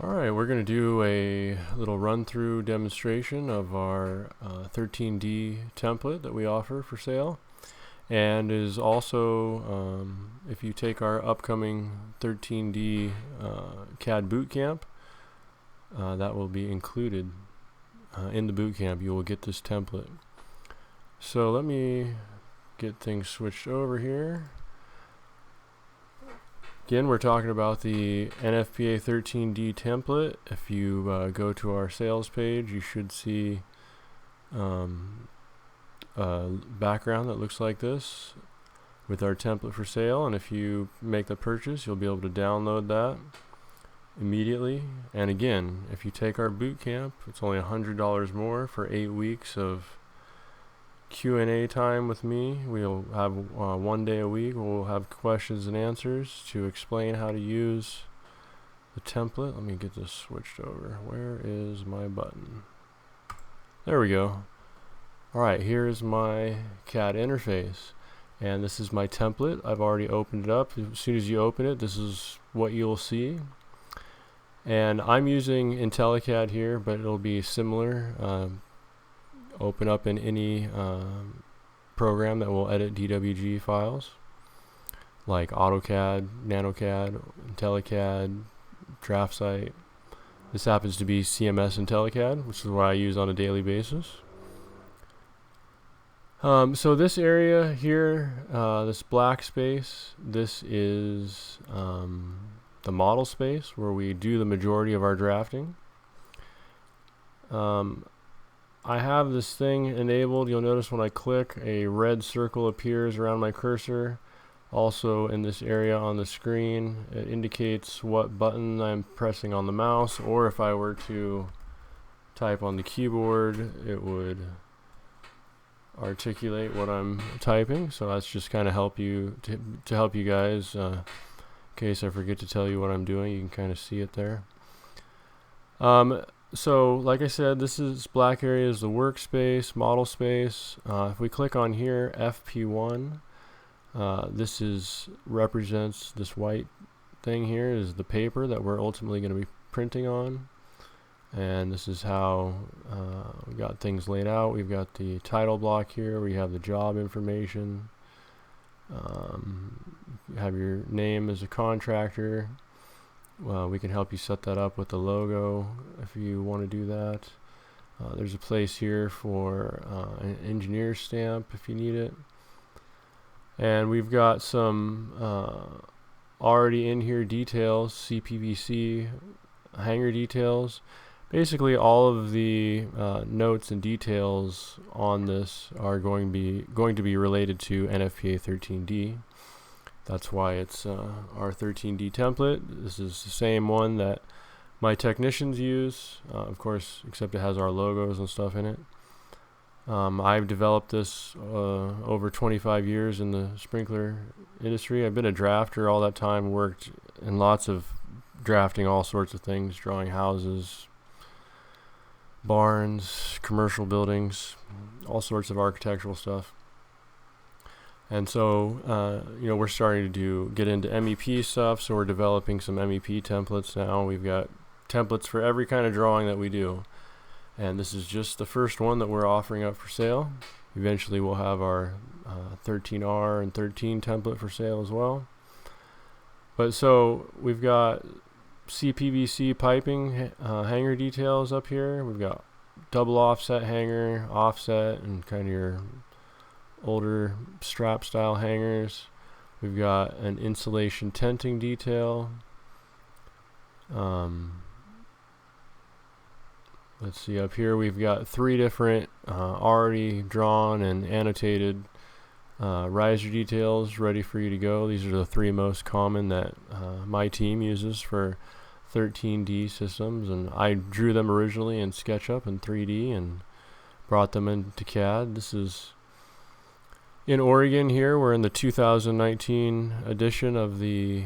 Alright, we're going to do a little run-through demonstration of our 13D template that we offer for sale, and is also, if you take our upcoming 13D CAD bootcamp, that will be included in the bootcamp. You will get this template. So let me get things switched over here. Again, we're talking about the NFPA 13D template. If you go to our sales page, you should see a background that looks like this with our template for sale. And if you make the purchase, you'll be able to download that immediately. And again, if you take our boot camp, it's only $100 more for 8 weeks of Q&A time with me. We'll have 1 day a week. We'll have questions and answers to explain how to use the template. Let me get this switched over. Where is my button? There we go. Alright, here is my CAD interface, and this is my template. I've already opened it up. As soon as you open it, this is what you'll see. And I'm using IntelliCAD here, but it'll be similar. Open up in any program that will edit DWG files, like AutoCAD, NanoCAD, IntelliCAD, DraftSite. This happens to be CMS IntelliCAD, which is what I use on a daily basis. So this area here, this black space, this is the model space where we do the majority of our drafting. I have this thing enabled. You'll notice when I click, a red circle appears around my cursor. Also in this area on the screen, it indicates what button I'm pressing on the mouse, or if I were to type on the keyboard, it would articulate what I'm typing. So that's just kind of help you to help you guys in case I forget to tell you what I'm doing. You can kind of see it there. So like I said, this is black area is the workspace, model space. If we click on here, FP1, this represents this white thing here is the paper that we're ultimately going to be printing on. And this is how we got things laid out. We've got the title block here. We have the job information. You have your name as a contractor. We can help you set that up with the logo if you want to do that. There's a place here for an engineer stamp if you need it. And we've got some already in here details, CPVC hanger details. Basically all of the notes and details on this are going to be related to NFPA 13D. That's why it's our 13D template. This is the same one that my technicians use, of course, except it has our logos and stuff in it. I've developed this over 25 years in the sprinkler industry. I've been a drafter all that time, worked in lots of drafting all sorts of things, drawing houses, barns, commercial buildings, all sorts of architectural stuff. And so, we're starting to get into MEP stuff, so we're developing some MEP templates now. We've got templates for every kind of drawing that we do. And this is just the first one that we're offering up for sale. Eventually we'll have our 13R and 13 template for sale as well. But so we've got CPVC piping hanger details up here. We've got double offset hanger, offset, and kind of your older strap style hangers. We've got an insulation tenting detail. Let's see, up here we've got 3 different already drawn and annotated riser details ready for you to go. These are the 3 most common that my team uses for 13D systems, and I drew them originally in SketchUp and 3D and brought them into CAD. This is in Oregon here. We're in the 2019 edition of the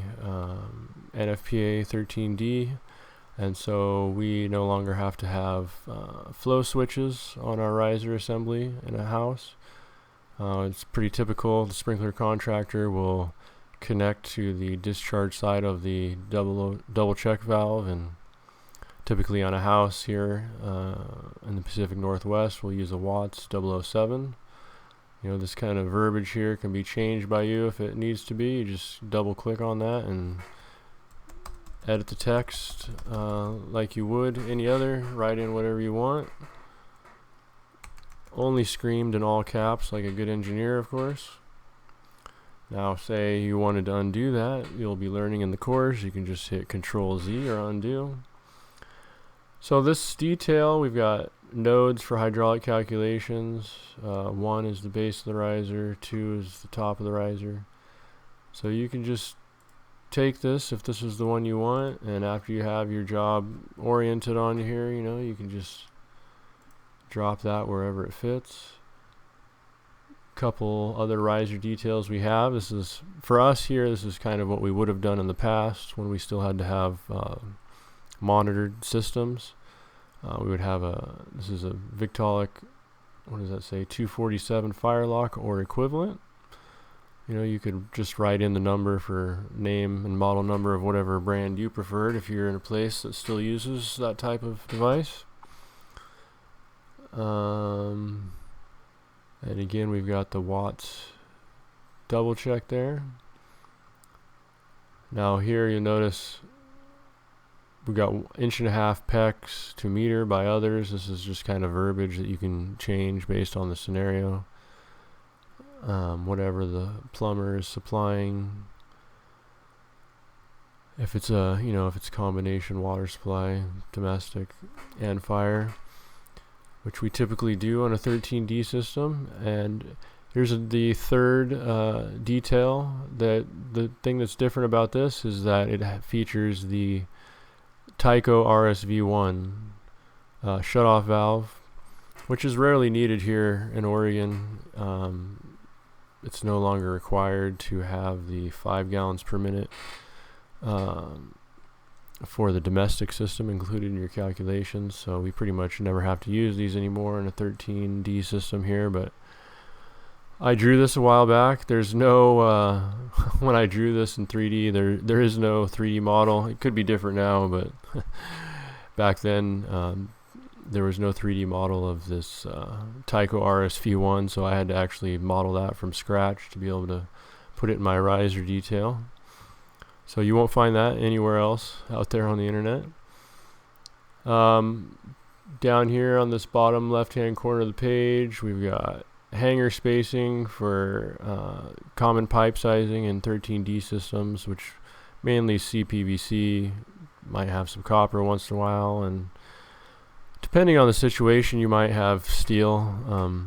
NFPA 13D, and so we no longer have to have flow switches on our riser assembly in a house. It's pretty typical. The sprinkler contractor will connect to the discharge side of the double check valve and Typically on a house here in the Pacific Northwest, we'll use a Watts 007. This kind of verbiage here can be changed by you if it needs to be. You just double click on that and edit the text like you would any other. Write in whatever you want. Only screamed in all caps like a good engineer, of course. Now say you wanted to undo that, you'll be learning in the course. You can just hit Control Z or undo. So this detail, we've got nodes for hydraulic calculations. 1 is the base of the riser, 2 is the top of the riser. So you can just take this if this is the one you want, and after you have your job oriented on here, you can just drop that wherever it fits. Couple other riser details we have. This is, for us here, this is kind of what we would have done in the past when we still had to have monitored systems. We would have this is a Victaulic, what does that say, 247 Firelock or equivalent. You could just write in the number for name and model number of whatever brand you preferred if you're in a place that still uses that type of device. And again, we've got the Watts double check there. Now here you'll notice we've got 1.5" pecs to meter by others. This is just kind of verbiage that you can change based on the scenario. Whatever the plumber is supplying. If it's if it's a combination water supply, domestic and fire, which we typically do on a 13D system. And here's the third detail. That the thing that's different about this is that it features the Tyco RSV1 shutoff valve, which is rarely needed here in Oregon. It's no longer required to have the 5 gallons per minute for the domestic system included in your calculations, so we pretty much never have to use these anymore in a 13D system here. But I drew this a while back. There's no when I drew this in 3D, there is no 3D model. It could be different now, but back then there was no 3D model of this Tyco RSV1, so I had to actually model that from scratch to be able to put it in my riser detail. So you won't find that anywhere else out there on the internet. Down here on this bottom left-hand corner of the page, we've got hanger spacing for common pipe sizing in 13D systems, which mainly CPVC, might have some copper once in a while, and depending on the situation, you might have steel.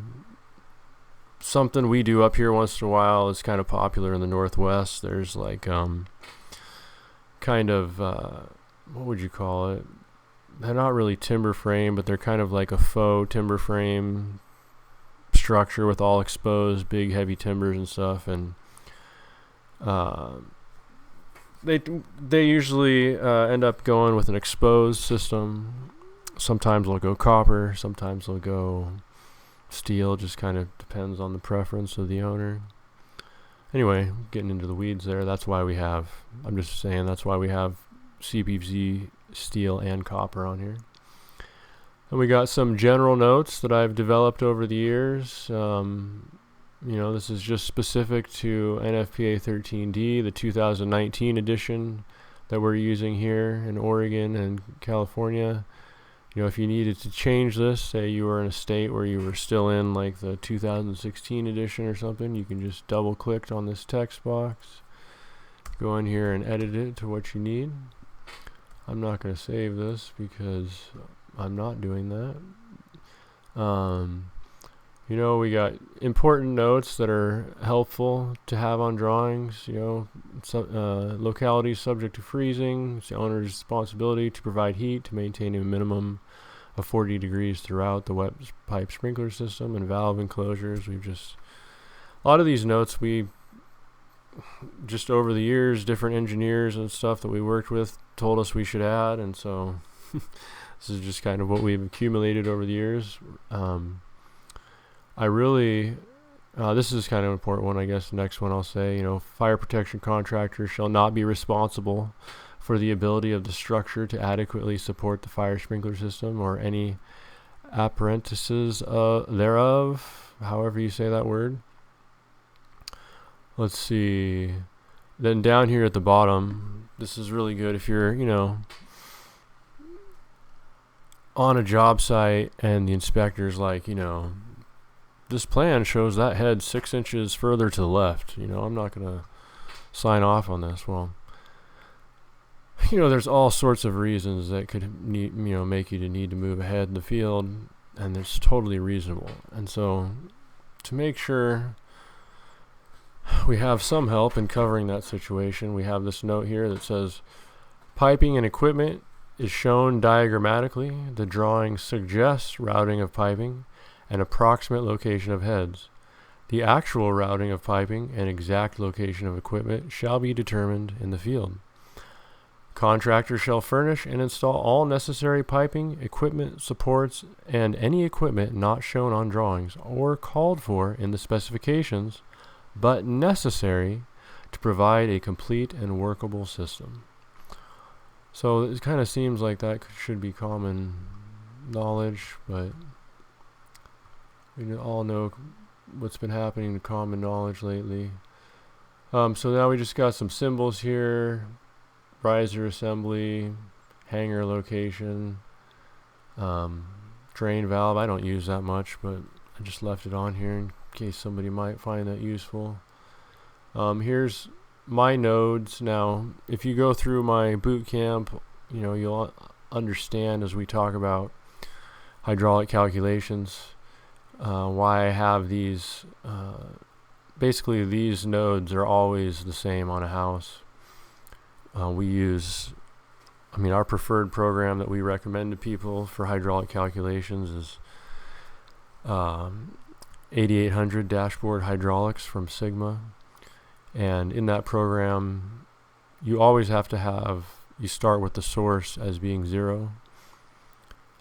Something we do up here once in a while is kind of popular in the Northwest. There's like kind of what would you call it? They're not really timber frame, but they're kind of like a faux timber frame structure with all exposed big heavy timbers and stuff, and they usually end up going with an exposed system. Sometimes they'll go copper, sometimes they'll go steel, just kind of depends on the preference of the owner. Anyway, getting into the weeds there, that's why we have CPVC, steel, and copper on here. And we got some general notes that I've developed over the years. This is just specific to NFPA 13D, the 2019 edition that we're using here in Oregon and California. If you needed to change this, say you were in a state where you were still in like the 2016 edition or something, you can just double click on this text box, go in here and edit it to what you need. I'm not going to save this because I'm not doing that. We got important notes that are helpful to have on drawings. Locality subject to freezing. It's the owner's responsibility to provide heat to maintain a minimum of 40 degrees throughout the wet pipe sprinkler system, and valve enclosures. A lot of these notes we just over the years, different engineers and stuff that we worked with told us we should add, and so this is just kind of what we've accumulated over the years. This is kind of an important one, I guess. The next one I'll say, fire protection contractors shall not be responsible for the ability of the structure to adequately support the fire sprinkler system or any apparatuses thereof, however you say that word. Let's see. Then down here at the bottom, this is really good if you're, on a job site and the inspector's like, this plan shows that head 6 inches further to the left. I'm not going to sign off on this. Well, there's all sorts of reasons that could make you to need to move ahead in the field, and it's totally reasonable. And so to make sure we have some help in covering that situation, we have this note here that says piping and equipment is shown diagrammatically. The drawing suggests routing of piping and approximate location of heads. The actual routing of piping and exact location of equipment shall be determined in the field. Contractor shall furnish and install all necessary piping, equipment, supports, and any equipment not shown on drawings or called for in the specifications, but necessary to provide a complete and workable system. So it kind of seems like that should be common knowledge, but we all know what's been happening to common knowledge lately. So now we just got some symbols here: riser assembly, hanger location, drain valve. I don't use that much, but I just left it on here in case somebody might find that useful. Here's my nodes. Now, if you go through my boot camp, you'll understand as we talk about hydraulic calculations why I have these. Basically, these nodes are always the same on a house. We use, our preferred program that we recommend to people for hydraulic calculations is 8800 Dashboard Hydraulics from Sigma. And in that program, you always have to you start with the source as being 0.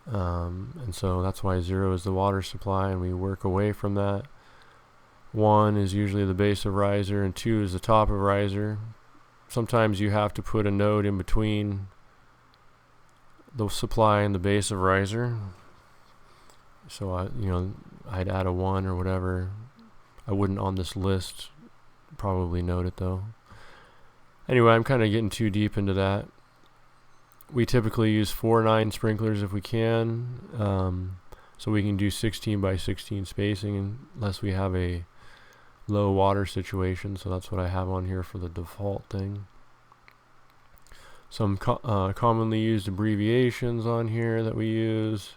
And so that's why 0 is the water supply, and we work away from that. 1 is usually the base of riser, and 2 is the top of riser. Sometimes you have to put a node in between the supply and the base of riser. So I'd add a 1 or whatever. I wouldn't on this list. Probably note it though. Anyway, I'm kind of getting too deep into that. We typically use 4/9 sprinklers if we can, so we can do 16 by 16 spacing unless we have a low water situation. So that's what I have on here for the default thing. Some commonly used abbreviations on here that we use.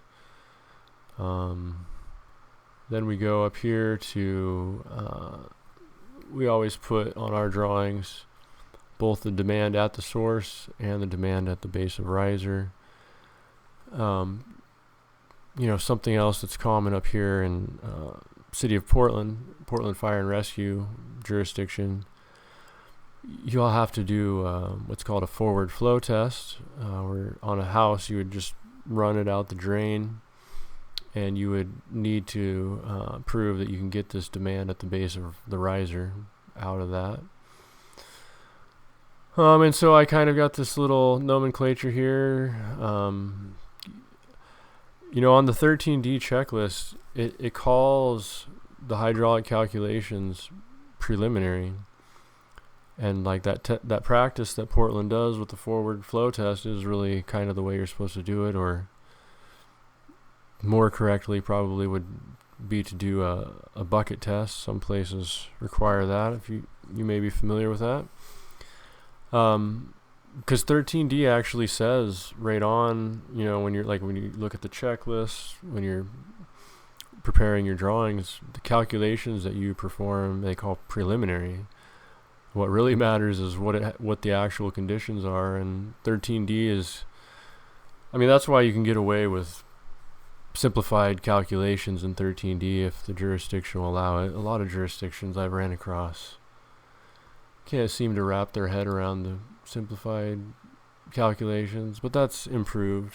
Then we go up here to we always put on our drawings both the demand at the source and the demand at the base of riser. Something else that's common up here in City of Portland Fire and Rescue jurisdiction, you'll have to do what's called a forward flow test, where on a house you would just run it out the drain, and you would need to prove that you can get this demand at the base of the riser out of that. And so I kind of got this little nomenclature here. On the 13D checklist, it calls the hydraulic calculations preliminary. And like that practice that Portland does with the forward flow test is really kind of the way you're supposed to do it, or more correctly probably would be to do a bucket test. Some places require that, if you may be familiar with that. Because 13D actually says right on, when you look at the checklist, when you're preparing your drawings, the calculations that you perform, they call preliminary. What really matters is what the actual conditions are, and 13D is, that's why you can get away with simplified calculations in 13D if the jurisdiction will allow it. A lot of jurisdictions I've ran across can't seem to wrap their head around the simplified calculations, but that's improved.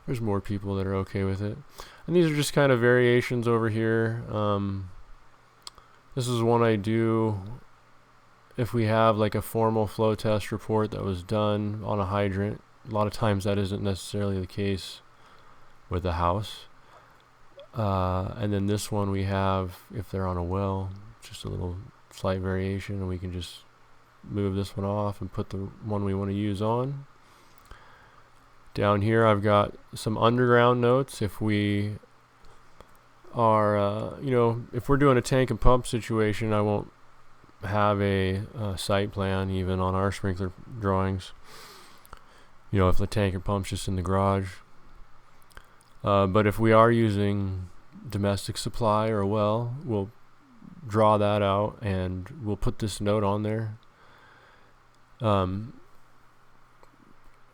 There's more people that are okay with it. And these are just kind of variations over here. This is one I do if we have like a formal flow test report that was done on a hydrant. A lot of times that isn't necessarily the case with a house. And then this one we have, if they're on a well, just a little slight variation, and we can just move this one off and put the one we want to use on. Down here I've got some underground notes. If we are, if we're doing a tank and pump situation, I won't have a site plan even on our sprinkler drawings. If the tank or pump's just in the garage. But if we are using domestic supply or a well, we'll draw that out and we'll put this note on there.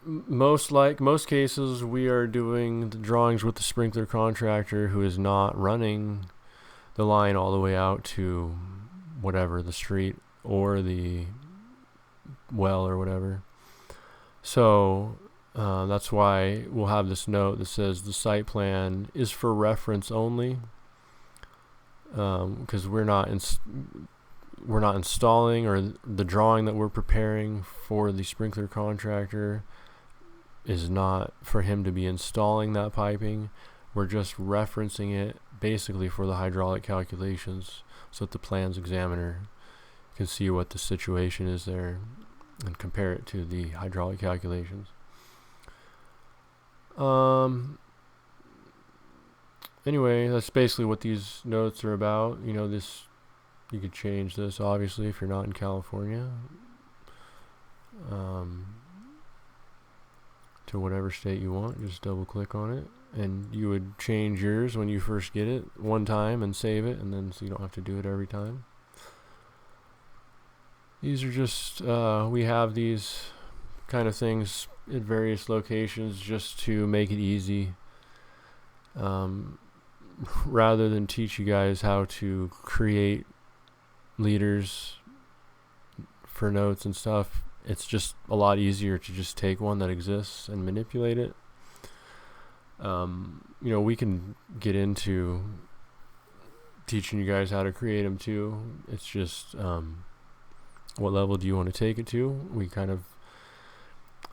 Most cases we are doing the drawings with the sprinkler contractor who is not running the line all the way out to whatever, the street or the well or whatever. So that's why we'll have this note that says the site plan is for reference only, because we're not installing, or the drawing that we're preparing for the sprinkler contractor is not for him to be installing that piping. We're just referencing it basically for the hydraulic calculations so that the plans examiner can see what the situation is there and compare it to the hydraulic calculations. Anyway, that's basically what these notes are about. You could change this obviously if you're not in California, to whatever state you want. Just double click on it, and you would change yours when you first get it one time and save it, and then so you don't have to do it every time. These are just we have these kind of things at various locations just to make it easy, rather than teach you guys how to create leaders for notes and stuff. It's just a lot easier to just take one that exists and manipulate it. We can get into teaching you guys how to create them too. It's just what level do you want to take it to? We kind of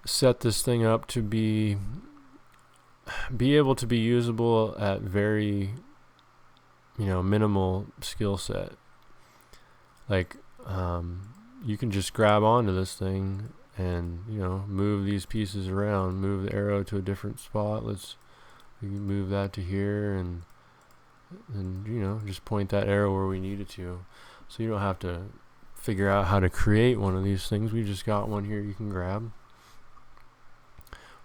set this thing up to be able to be usable at very minimal skill set. Like you can just grab onto this thing and move these pieces around, move the arrow to a different spot. We can move that to here, and just point that arrow where we need it to, so you don't have to figure out how to create one of these things. We just got one here you can grab.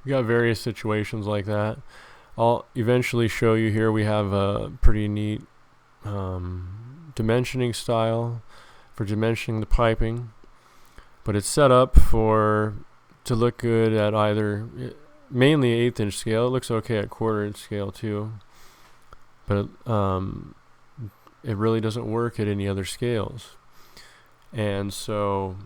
We got various situations like that. I'll eventually show you here. We have a pretty neat dimensioning style for dimensioning the piping, but it's set up to look good at either mainly 1/8 inch scale. It looks okay at 1/4 inch scale too, but it really doesn't work at any other scales. And so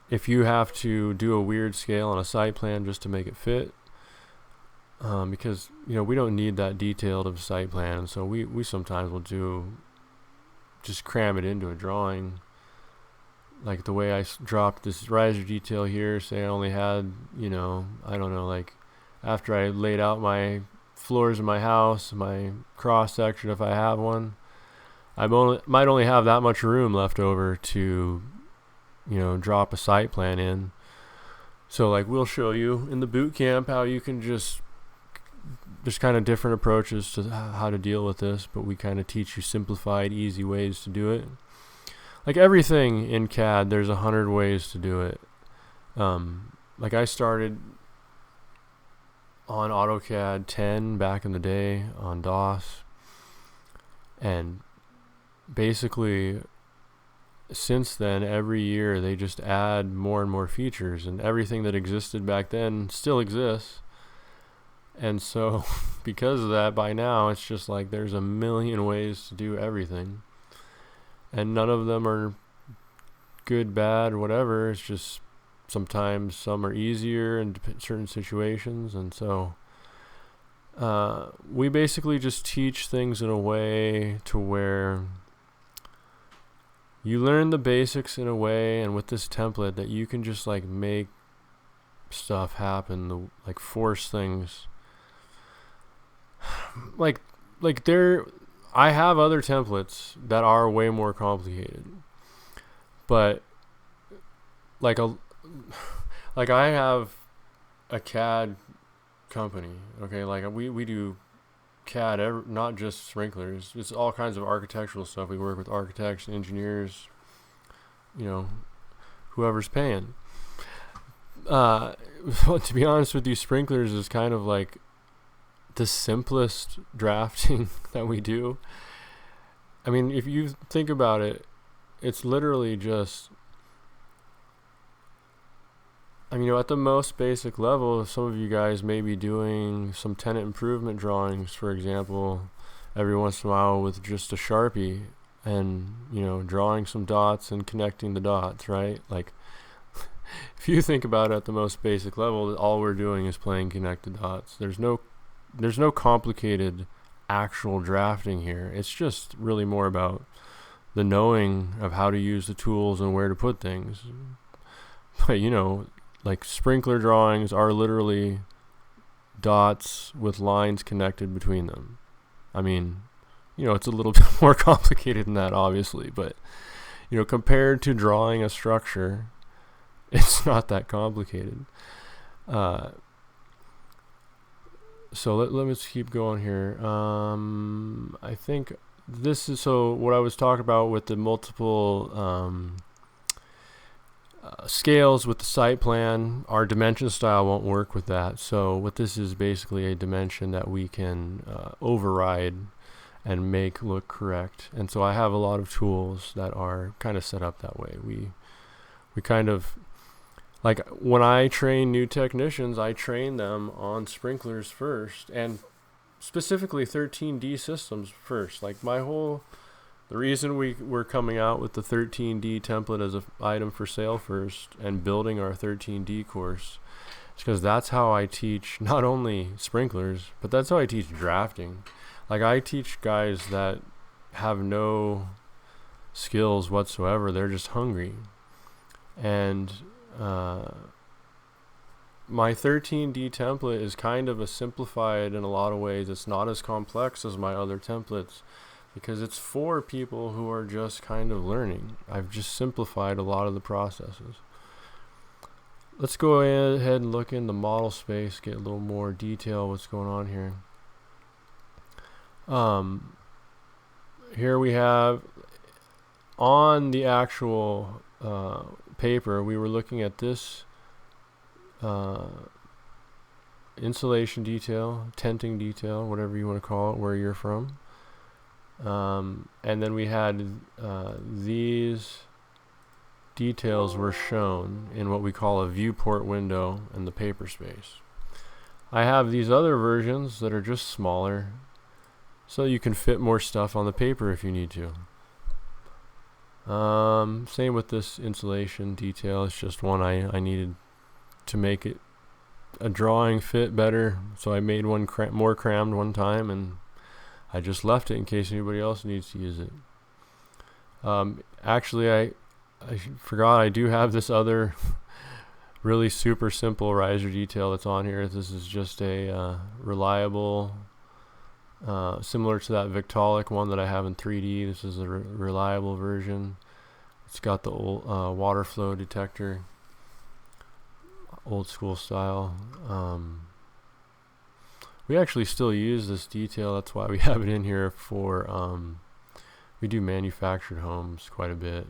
if you have to do a weird scale on a site plan just to make it fit, because we don't need that detailed of a site plan, and so we sometimes will just cram it into a drawing. Like the way I dropped this riser detail here, say I only had, I don't know, like after I laid out my floors in my house, my cross section, if I have one, I might only have that much room left over to, drop a site plan in. So like we'll show you in the boot camp how you can just kind of different approaches to how to deal with this, but we kind of teach you simplified, easy ways to do it. Like everything in CAD, there's 100 ways to do it. Like I started on AutoCAD 10 back in the day on DOS, and basically since then every year they just add more and more features, and everything that existed back then still exists. And so because of that, by now it's just like there's a million ways to do everything, and none of them are good, bad, or whatever. It's just sometimes some are easier in certain situations. And so we basically just teach things in a way to where you learn the basics in a way, and with this template, that you can just like make stuff happen, like force things. Like I have other templates that are way more complicated, but like I have a CAD company, okay? Like we do CAD, not just sprinklers. It's all kinds of architectural stuff. We work with architects, engineers, whoever's paying. Well, to be honest with you, sprinklers is kind of like the simplest drafting that we do. I mean, if you think about it, it's literally just, at the most basic level, some of you guys may be doing some tenant improvement drawings, for example, every once in a while with just a Sharpie and, drawing some dots and connecting the dots, right? Like, if you think about it at the most basic level, all we're doing is playing connected dots. There's no complicated actual drafting here. It's just really more about the knowing of how to use the tools and where to put things. But, like sprinkler drawings are literally dots with lines connected between them. It's a little bit more complicated than that, obviously, but, compared to drawing a structure, it's not that complicated. So let's keep going here. I think this is, so what I was talking about with the multiple scales with the site plan, our dimension style won't work with that. So what this is basically a dimension that we can override and make look correct. And so I have a lot of tools that are kind of set up that way. We kind of, like when I train new technicians, I train them on sprinklers first, and specifically 13D systems first. Like the reason we're coming out with the 13D template as an item for sale first and building our 13D course is because that's how I teach not only sprinklers, but that's how I teach drafting. Like I teach guys that have no skills whatsoever. They're just hungry. And my 13D template is kind of a simplified in a lot of ways. It's not as complex as my other templates because it's for people who are just kind of learning. I've just simplified a lot of the processes. Let's go ahead and look in the model space, get a little more detail what's going on here. Here we have on the actual paper, we were looking at this insulation detail, tenting detail, whatever you want to call it, where you're from. And then we had these details were shown in what we call a viewport window in the paper space. I have these other versions that are just smaller, so you can fit more stuff on the paper if you need to. Same with this insulation detail. It's just one I needed to make it a drawing fit better, so I made one more crammed one time, and I just left it in case anybody else needs to use it. Actually, I forgot I do have this other really super simple riser detail that's on here. This is just a reliable, similar to that Victaulic one that I have in 3D. This is a reliable version. It's got the old water flow detector, old school style. We actually still use this detail. That's why we have it in here for, we do manufactured homes quite a bit,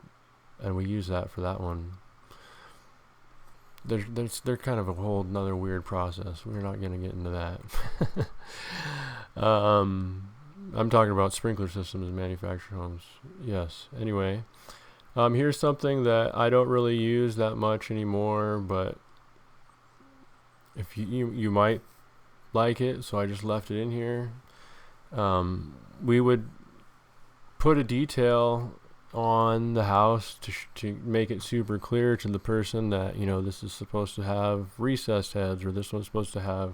and we use that for that one. They're kind of a whole another weird process. We're not going to get into that. I'm talking about sprinkler systems in manufactured homes. Yes. Anyway, here's something that I don't really use that much anymore, but if you might like it, so I just left it in here. We would put a detail on the house to make it super clear to the person that, this is supposed to have recessed heads, or this one's supposed to have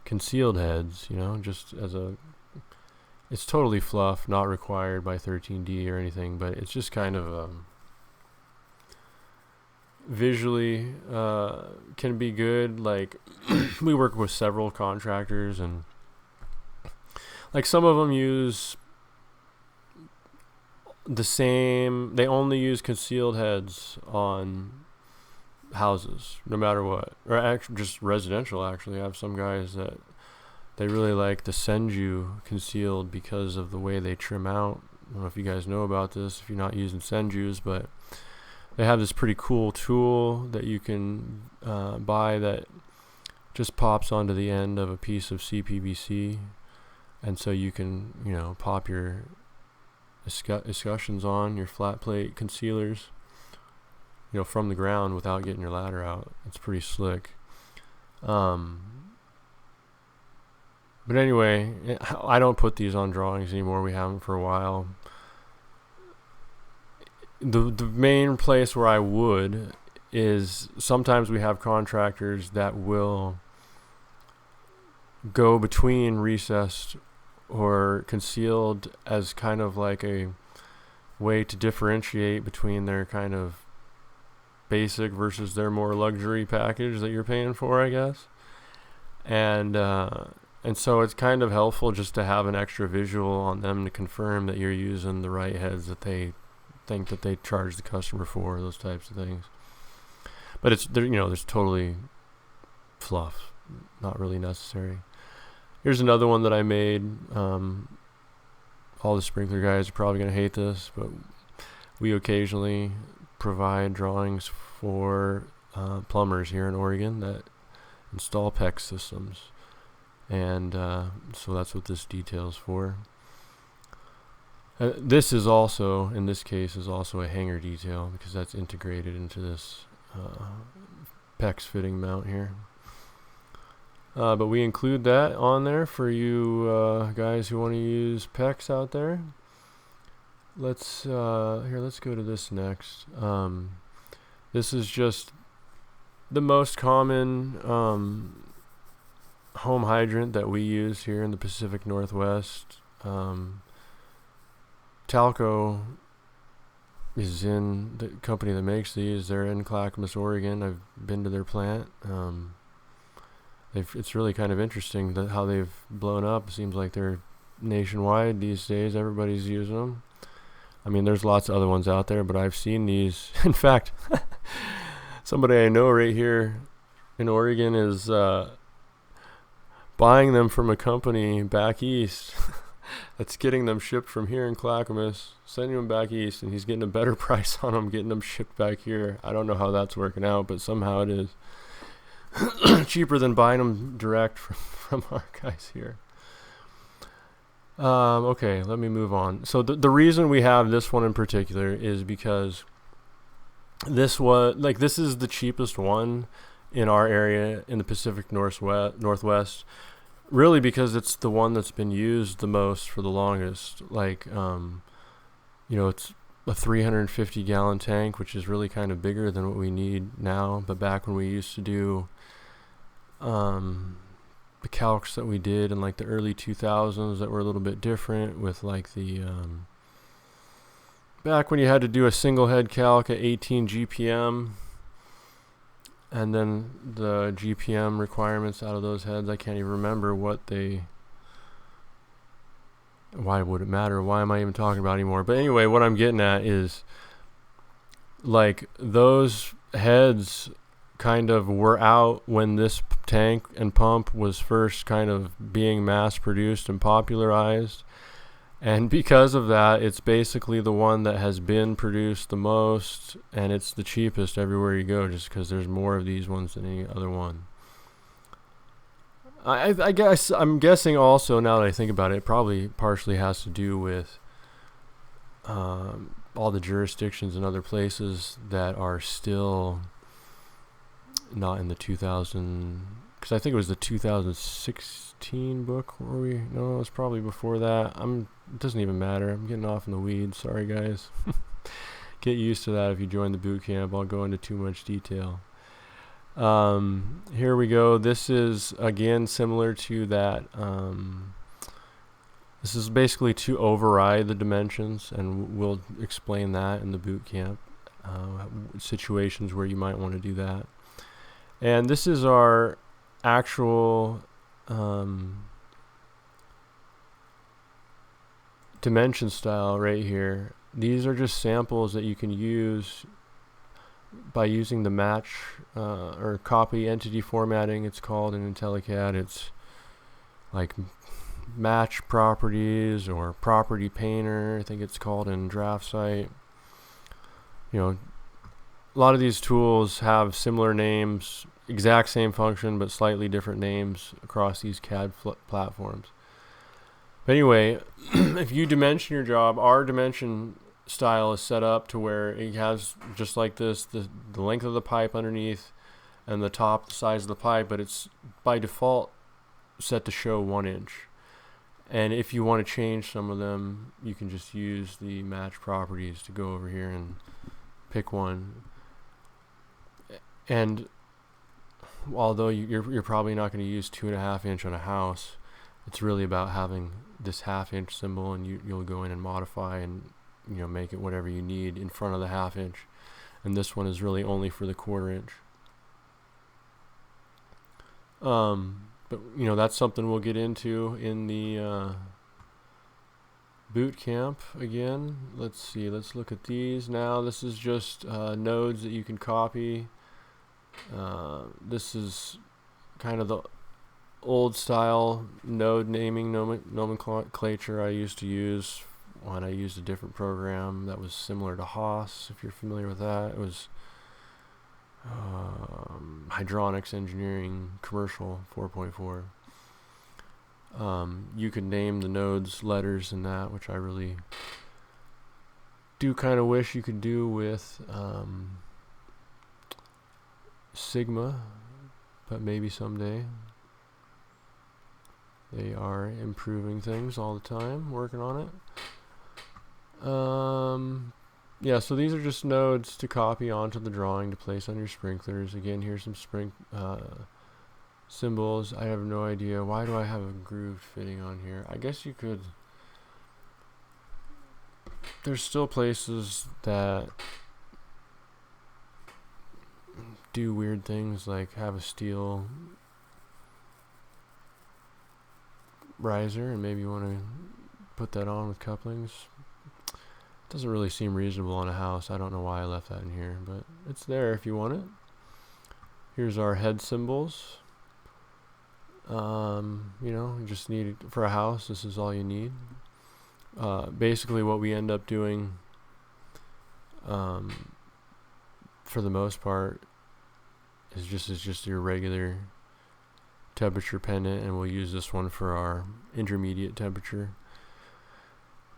concealed heads, just as it's totally fluff, not required by 13D or anything, but it's just kind of visually can be good. Like we work with several contractors, and like some of them use the same, they only use concealed heads on houses no matter what, or actually just residential. Actually, I have some guys that they really like the Senju concealed because of the way they trim out. I don't know if you guys know about this if you're not using Senjus, but they have this pretty cool tool that you can buy that just pops onto the end of a piece of CPVC, and so you can, you know, pop your escutcheons on, your flat plate concealers, you know, from the ground without getting your ladder out. It's pretty slick. But anyway, I don't put these on drawings anymore. We haven't for a while. The main place where I would is sometimes we have contractors that will go between recessed or concealed as kind of like a way to differentiate between their kind of basic versus their more luxury package that you're paying for, I guess. And so it's kind of helpful just to have an extra visual on them to confirm that you're using the right heads that they think that they charge the customer for, those types of things. But it's, you know, there's totally fluff, not really necessary. Here's another one that I made. All the sprinkler guys are probably going to hate this, but we occasionally provide drawings for plumbers here in Oregon that install PEX systems. And so that's what this detail's for. This is also, in this case, is also a hanger detail because that's integrated into this PEX fitting mount here. But we include that on there for you guys who want to use PEX out there. Let's let's go to this next. This is just the most common home hydrant that we use here in the Pacific Northwest. Talco is in the company that makes these. They're in Clackamas, Oregon. I've been to their plant. It's really kind of interesting that how they've blown up. It seems like they're nationwide these days. Everybody's using them. I mean, there's lots of other ones out there, but I've seen these. In fact, somebody I know right here in Oregon is buying them from a company back east that's getting them shipped from here in Clackamas, sending them back east, and he's getting a better price on them, getting them shipped back here. I don't know how that's working out, but somehow it is cheaper than buying them direct from our guys here. Okay, let me move on. So the reason we have this one in particular is because this is the cheapest one in our area in the Pacific Northwest, really because it's the one that's been used the most for the longest. Like, you know, it's a 350 gallon tank, which is really kind of bigger than what we need now. But back when we used to do the calcs that we did in like the early 2000s that were a little bit different with like the back when you had to do a single head calc at 18 GPM and then the GPM requirements out of those heads, I can't even remember why would it matter? Why am I even talking about it anymore? But anyway, what I'm getting at is like those heads kind of were out when this tank and pump was first kind of being mass produced and popularized, and because of that it's basically the one that has been produced the most, and it's the cheapest everywhere you go just because there's more of these ones than any other one. I guess I'm guessing also, now that I think about it, it probably partially has to do with all the jurisdictions and other places that are still not in the 2000, because I think it was the 2016 book where no, it was probably before that. It doesn't even matter. I'm getting off in the weeds. Sorry, guys. Get used to that if you join the boot camp. I'll go into too much detail. Here we go. This is again similar to that This is basically to override the dimensions, and we'll explain that in the boot camp, situations where you might want to do that. And this is our actual dimension style right here. These are just samples that you can use by using the match or copy entity formatting, it's called in IntelliCAD. It's like match properties or property painter, I think it's called in DraftSite. You know, a lot of these tools have similar names, exact same function, but slightly different names across these CAD platforms. But anyway, if you dimension your job, our dimension style is set up to where it has, just like this, the length of the pipe underneath and the top size of the pipe, but it's by default set to show 1 inch. And if you want to change some of them, you can just use the match properties to go over here and pick one. And although you're probably not going to use 2.5 inch on a house, it's really about having this 1/2 inch symbol, and you'll go in and modify and make it whatever you need in front of the 1/2 inch. And this one is really only for the 1/4 inch. But that's something we'll get into in the boot camp again. Let's see, let's look at these now. This is just nodes that you can copy. This is kind of the old style node naming nomenclature I used to use when I used a different program that was similar to Haas, if you're familiar with that. It was Hydronics Engineering Commercial 4.4. You could name the nodes letters in that, which I really do kind of wish you could do with Sigma, but maybe someday. They are improving things all the time, working on it. Yeah, so these are just nodes to copy onto the drawing to place on your sprinklers. Again, here's some symbols. I have no idea. Why do I have a grooved fitting on here? I guess you could... There's still places that do weird things, like have a steel riser, and maybe you want to put that on with couplings. Doesn't really seem reasonable on a house. I don't know why I left that in here, but it's there if you want it. Here's our head symbols. You just need it for a house. This is all you need. Basically what we end up doing for the most part is just your regular temperature pendant, and we'll use this one for our intermediate temperature.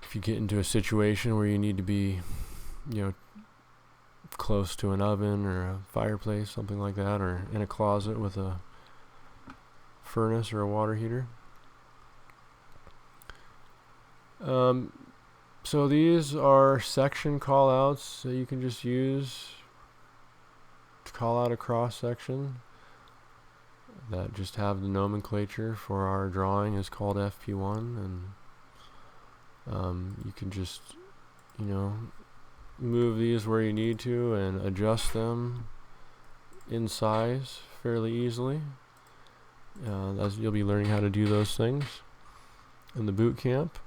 If you get into a situation where you need to be, close to an oven or a fireplace, something like that, or in a closet with a furnace or a water heater. So these are section callouts that you can just use to call out a cross section that just have the nomenclature for our drawing is called FP1, and you can just move these where you need to and adjust them in size fairly easily. As you'll be learning how to do those things in the boot camp.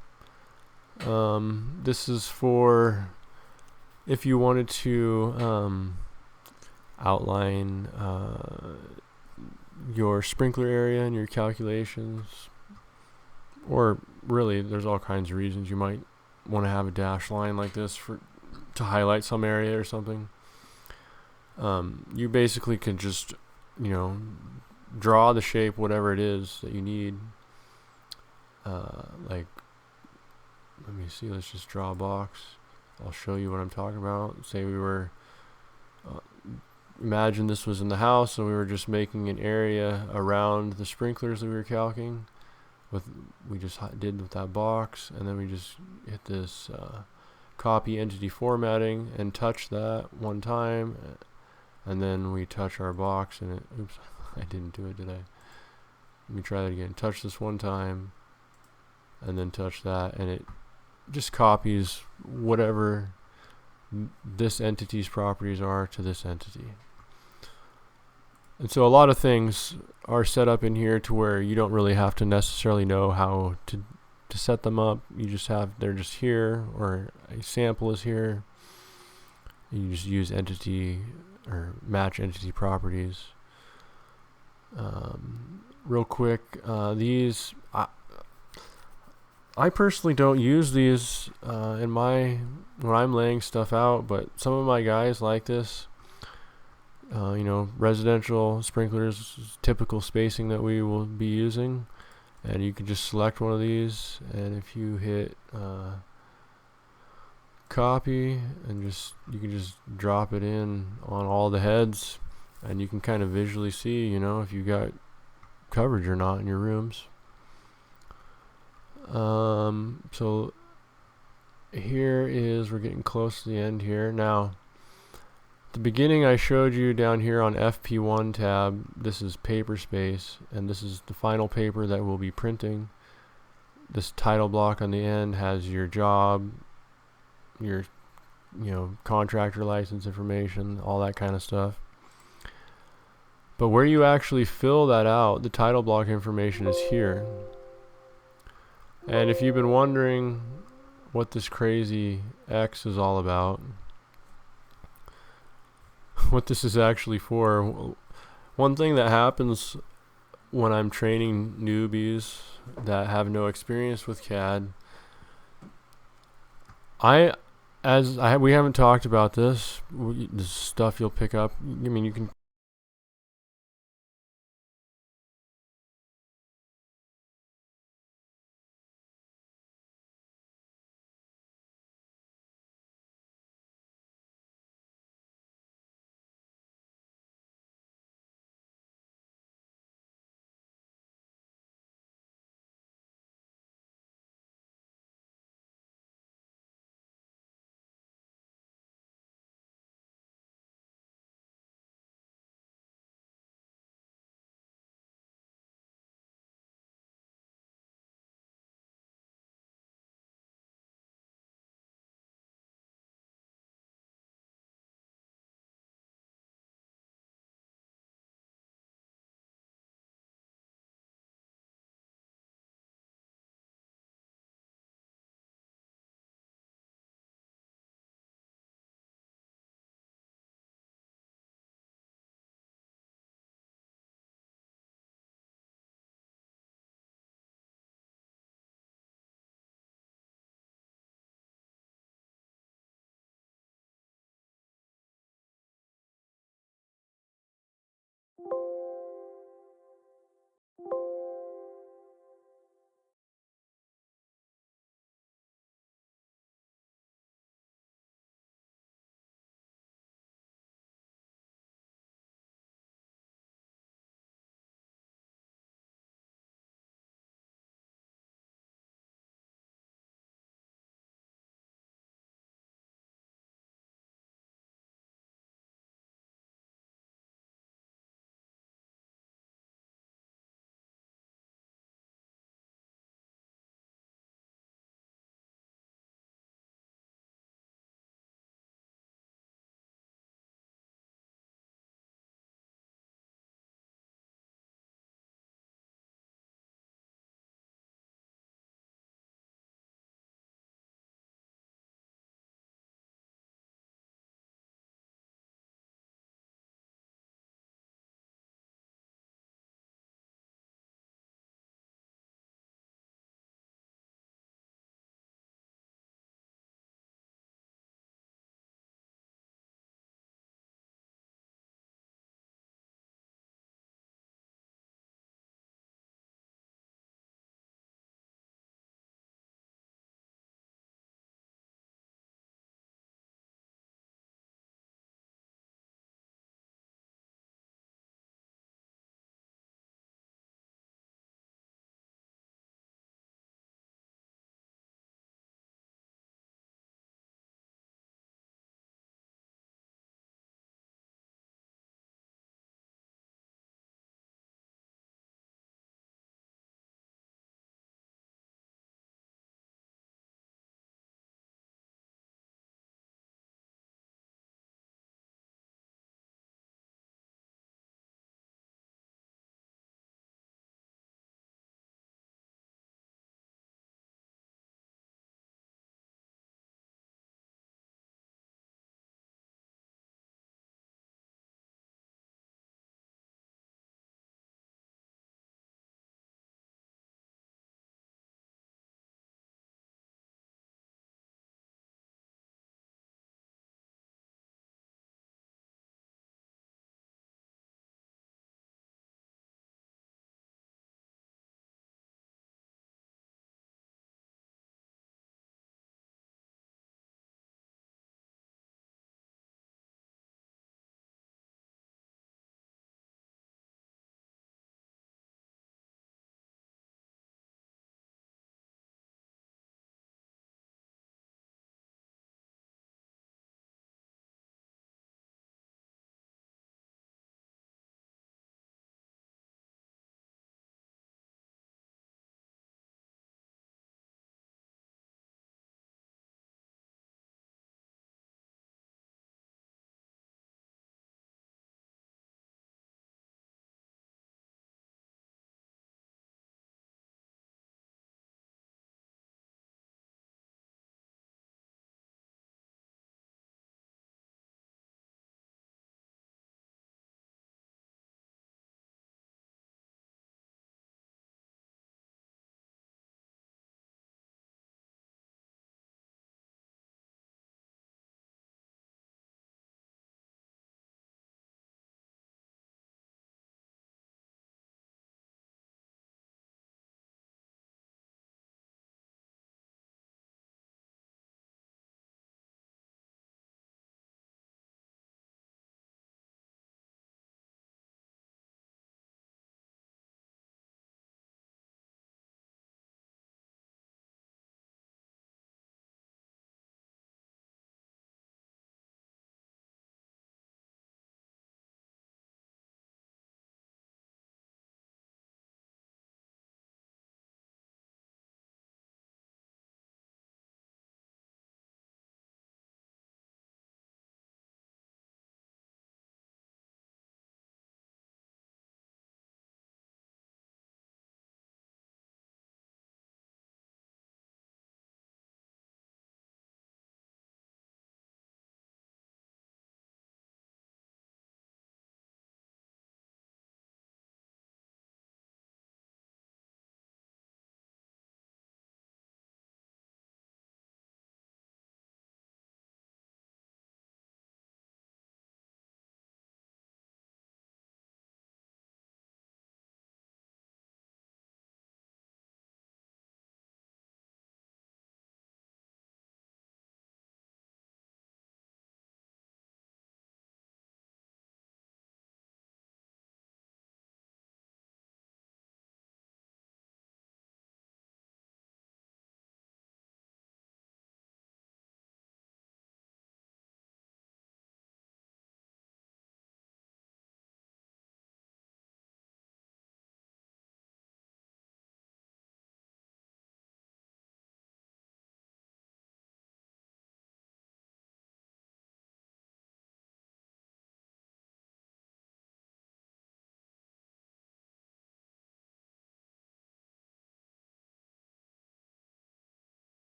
This is for if you wanted to outline your sprinkler area and your calculations, or really there's all kinds of reasons you might want to have a dashed line like this to highlight some area or something. You basically can just draw the shape whatever it is that you need. Like, let me see, let's just draw a box. I'll show you what I'm talking about. Say we were imagine this was in the house and we were just making an area around the sprinklers that we were calcing. We just did with that box, and then we just hit this copy entity formatting and touch that one time, and then we touch our box and oops, I didn't do it, did I? Let me try that again. Touch this one time, and then touch that, and it just copies whatever this entity's properties are to this entity. And so a lot of things are set up in here to where you don't really have to necessarily know how to set them up. You just have, they're just here, or a sample is here. You just use entity or match entity properties. Real quick, these I personally don't use these when I'm laying stuff out, but some of my guys like this. You know, residential sprinklers, typical spacing that we will be using, and you can just select one of these, and if you hit copy, and you can just drop it in on all the heads, and you can kind of visually see, you know, if you got coverage or not in your rooms. So here is, we're getting close to the end here. Now, at the beginning I showed you down here on FP1 tab, this is paper space, and this is the final paper that we'll be printing. This title block on the end has your job, your contractor license information, all that kind of stuff. But where you actually fill that out, the title block information is here. And if you've been wondering what this crazy X is all about, what this is actually for, one thing that happens when I'm training newbies that have no experience with CAD, we haven't talked about this. This stuff you'll pick up. I mean, you can